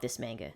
Fuck this manga.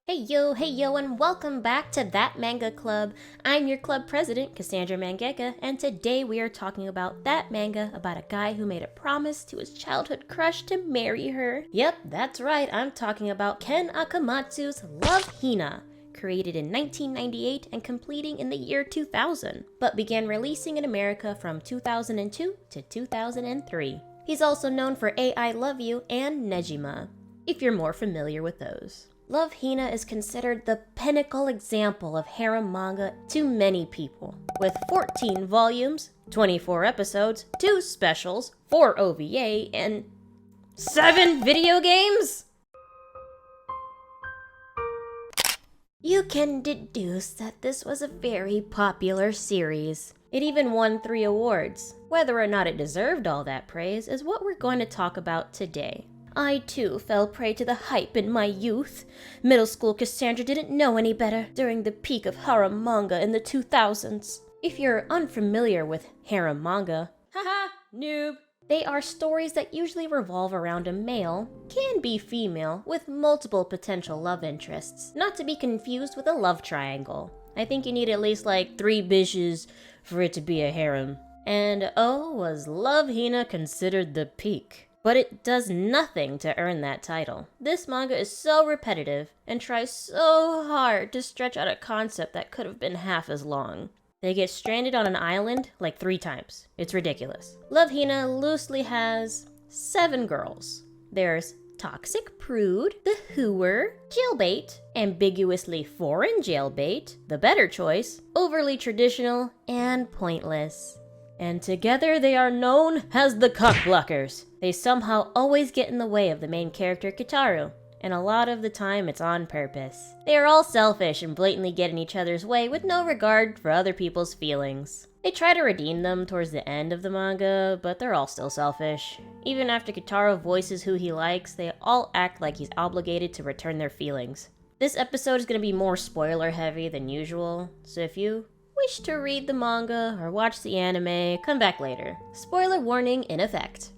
Hey yo, and welcome back to That Manga Club. I'm your club president, Kassandra Mangaka, and today we are talking about that manga about a guy who made a promise to his childhood crush to marry her. Yep, that's right, I'm talking about Ken Akamatsu's Love Hina, created in 1998 and completing in the year 2000, but began releasing in America from 2002 to 2003. He's also known for I Love You and Nejima, if you're more familiar with those. Love Hina is considered the pinnacle example of harem manga to many people. With 14 volumes, 24 episodes, 2 specials, 4 OVA, and 7 video games? You can deduce that this was a very popular series. It even won 3 awards. Whether or not it deserved all that praise is what we're going to talk about today. I too fell prey to the hype in my youth. Middle school Kassandra didn't know any better during the peak of harem manga in the 2000s. If you're unfamiliar with harem manga, haha, noob. They are stories that usually revolve around a male, can be female, with multiple potential love interests. Not to be confused with a love triangle. I think you need at least like 3 bitches for it to be a harem. And oh, was Love Hina considered the peak. But it does nothing to earn that title. This manga is so repetitive and tries so hard to stretch out a concept that could have been half as long. They get stranded on an island like 3 times. It's ridiculous. Love Hina loosely has 7 girls. There's Toxic Prude, the Hooer, Jailbait, ambiguously foreign jailbait, the better choice, overly traditional, and pointless. And together they are known as the Cockblockers. They somehow always get in the way of the main character Kitaru, and a lot of the time it's on purpose. They are all selfish and blatantly get in each other's way with no regard for other people's feelings. They try to redeem them towards the end of the manga, but they're all still selfish. Even after Kitaru voices who he likes, they all act like he's obligated to return their feelings. This episode is going to be more spoiler heavy than usual, so if you wish to read the manga or watch the anime, come back later. Spoiler warning in effect.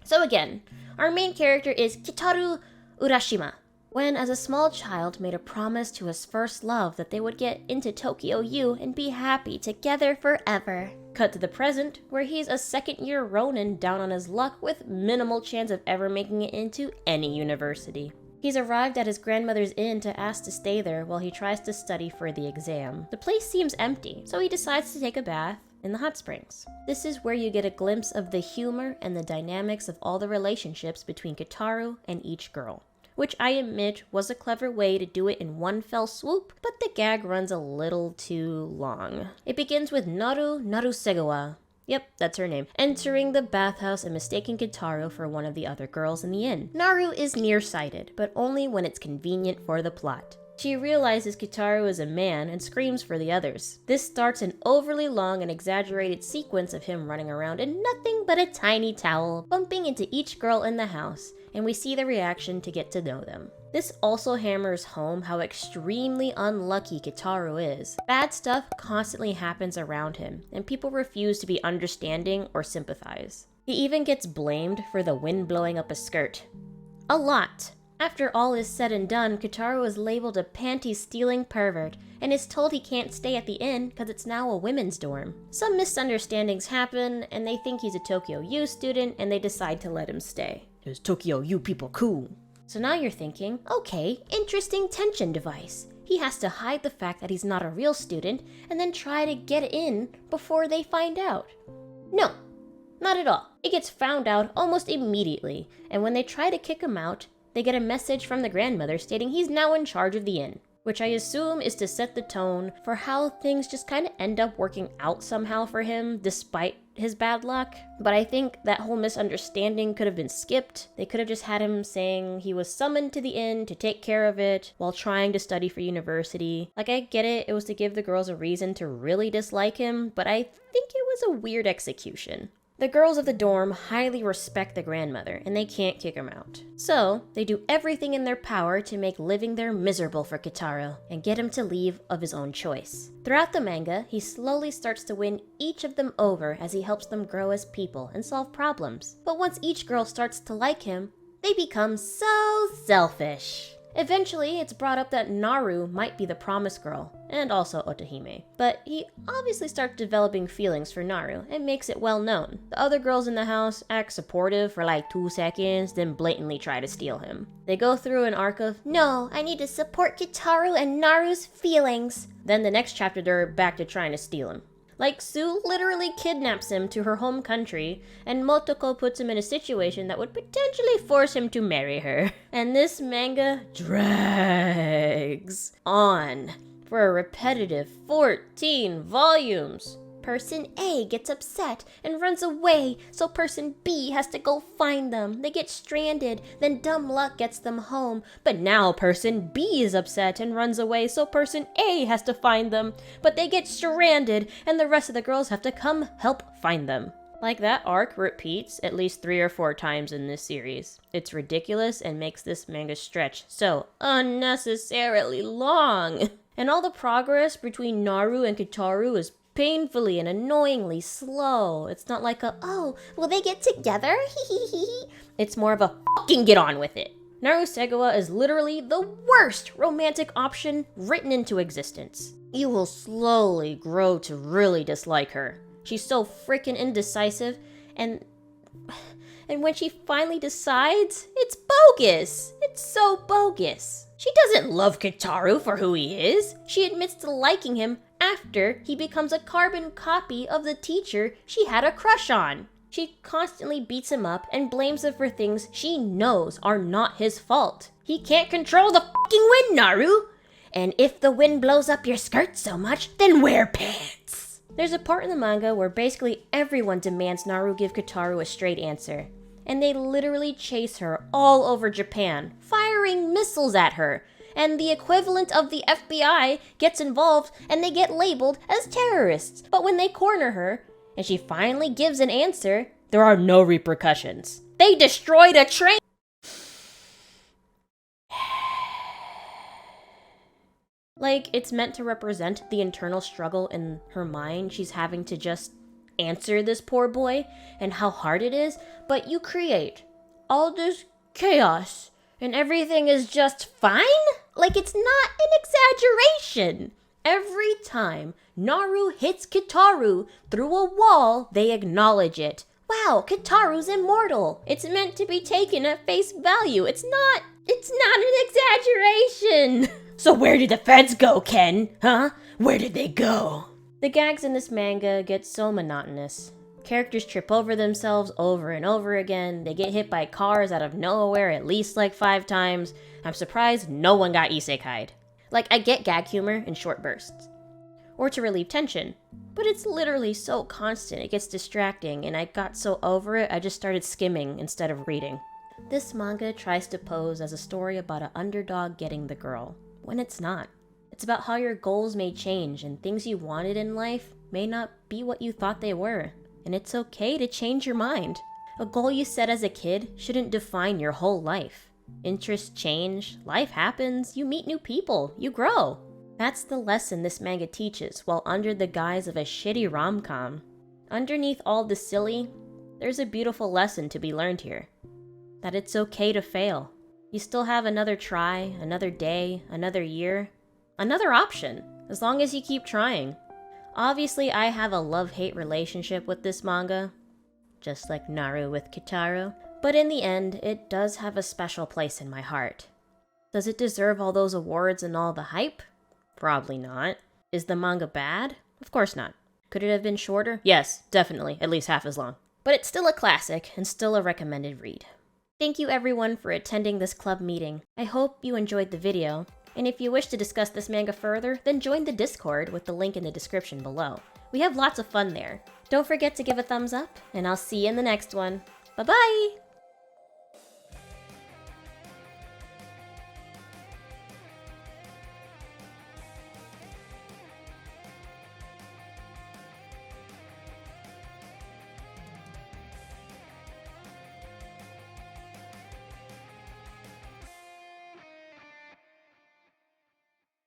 So again, our main character is Kitaru Urashima, when as a small child made a promise to his first love that they would get into Tokyo U and be happy together forever. Cut to the present, where he's a second-year ronin down on his luck with minimal chance of ever making it into any university. He's arrived at his grandmother's inn to ask to stay there while he tries to study for the exam. The place seems empty, so he decides to take a bath in the hot springs. This is where you get a glimpse of the humor and the dynamics of all the relationships between Kitaru and each girl, which I admit was a clever way to do it in one fell swoop, but the gag runs a little too long. It begins with Naru Segawa. Yep, that's her name. Entering the bathhouse and mistaking Kitaru for one of the other girls in the inn. Naru is nearsighted, but only when it's convenient for the plot. She realizes Kitaru is a man and screams for the others. This starts an overly long and exaggerated sequence of him running around in nothing but a tiny towel, bumping into each girl in the house, and we see the reaction to get to know them. This also hammers home how extremely unlucky Kitaru is. Bad stuff constantly happens around him, and people refuse to be understanding or sympathize. He even gets blamed for the wind blowing up a skirt. A lot. After all is said and done, Kitaru is labeled a panty-stealing pervert, and is told he can't stay at the inn because it's now a women's dorm. Some misunderstandings happen, and they think he's a Tokyo U student, and they decide to let him stay. Is Tokyo U people cool? So now you're thinking, okay, interesting tension device. He has to hide the fact that he's not a real student, and then try to get in before they find out. No, not at all. It gets found out almost immediately, and when they try to kick him out, they get a message from the grandmother stating he's now in charge of the inn, which I assume is to set the tone for how things just kind of end up working out somehow for him despite his bad luck. But I think that whole misunderstanding could have been skipped. They could have just had him saying he was summoned to the inn to take care of it while trying to study for university. Like, I get it, it was to give the girls a reason to really dislike him, but I think it was a weird execution. The girls of the dorm highly respect the grandmother, and they can't kick him out. So, they do everything in their power to make living there miserable for Kitaro, and get him to leave of his own choice. Throughout the manga, he slowly starts to win each of them over as he helps them grow as people and solve problems. But once each girl starts to like him, they become so selfish. Eventually, it's brought up that Naru might be the promised girl, and also Otohime. But he obviously starts developing feelings for Naru, and makes it well known. The other girls in the house act supportive for like 2 seconds, then blatantly try to steal him. They go through an arc of, no, I need to support Kitaro and Naru's feelings. Then the next chapter, they're back to trying to steal him. Like, Sue literally kidnaps him to her home country, and Motoko puts him in a situation that would potentially force him to marry her. And this manga drags on for a repetitive 14 volumes. Person A gets upset and runs away, so person B has to go find them. They get stranded, then dumb luck gets them home. But now person B is upset and runs away, so person A has to find them. But they get stranded, and the rest of the girls have to come help find them. Like, that arc repeats at least 3 or 4 times in this series. It's ridiculous and makes this manga stretch so unnecessarily long. And all the progress between Naru and Kitaro is painfully and annoyingly slow. It's not like a, oh, will they get together? It's more of a fucking get on with it. Naru Segawa is literally the worst romantic option written into existence. You will slowly grow to really dislike her. She's so freaking indecisive, and when she finally decides, it's bogus. It's so bogus. She doesn't love Kitaro for who he is. She admits to liking him after he becomes a carbon copy of the teacher she had a crush on. She constantly beats him up and blames him for things she knows are not his fault. He can't control the fucking wind, Naru! And if the wind blows up your skirt so much, then wear pants. There's a part in the manga where basically everyone demands Naru give Kitaro a straight answer. And they literally chase her all over Japan, firing missiles at her. And the equivalent of the FBI gets involved and they get labeled as terrorists. But when they corner her, and she finally gives an answer, there are no repercussions. They destroyed a train! Like, it's meant to represent the internal struggle in her mind she's having to just answer this poor boy, and how hard it is, but you create all this chaos, and everything is just fine? Like, it's not an exaggeration. Every time Naru hits Kitaro through a wall, they acknowledge it. Wow, Kitaro's immortal. It's meant to be taken at face value. It's not an exaggeration. So where did the feds go, Ken? Huh? Where did they go? The gags in this manga get so monotonous. Characters trip over themselves over and over again. They get hit by cars out of nowhere at least like 5 times. I'm surprised no one got isekai'd. Like, I get gag humor in short bursts, or to relieve tension, but it's literally so constant it gets distracting, and I got so over it I just started skimming instead of reading. This manga tries to pose as a story about an underdog getting the girl, when it's not. It's about how your goals may change and things you wanted in life may not be what you thought they were. And it's okay to change your mind. A goal you set as a kid shouldn't define your whole life. Interests change, life happens, you meet new people, you grow. That's the lesson this manga teaches while under the guise of a shitty rom-com. Underneath all the silly, there's a beautiful lesson to be learned here. That it's okay to fail. You still have another try, another day, another year. Another option, as long as you keep trying. Obviously, I have a love-hate relationship with this manga, just like Naru with Kitaro, but in the end, it does have a special place in my heart. Does it deserve all those awards and all the hype? Probably not. Is the manga bad? Of course not. Could it have been shorter? Yes, definitely, at least half as long. But it's still a classic, and still a recommended read. Thank you everyone for attending this club meeting. I hope you enjoyed the video. And if you wish to discuss this manga further, then join the Discord with the link in the description below. We have lots of fun there. Don't forget to give a thumbs up, and I'll see you in the next one. Bye-bye!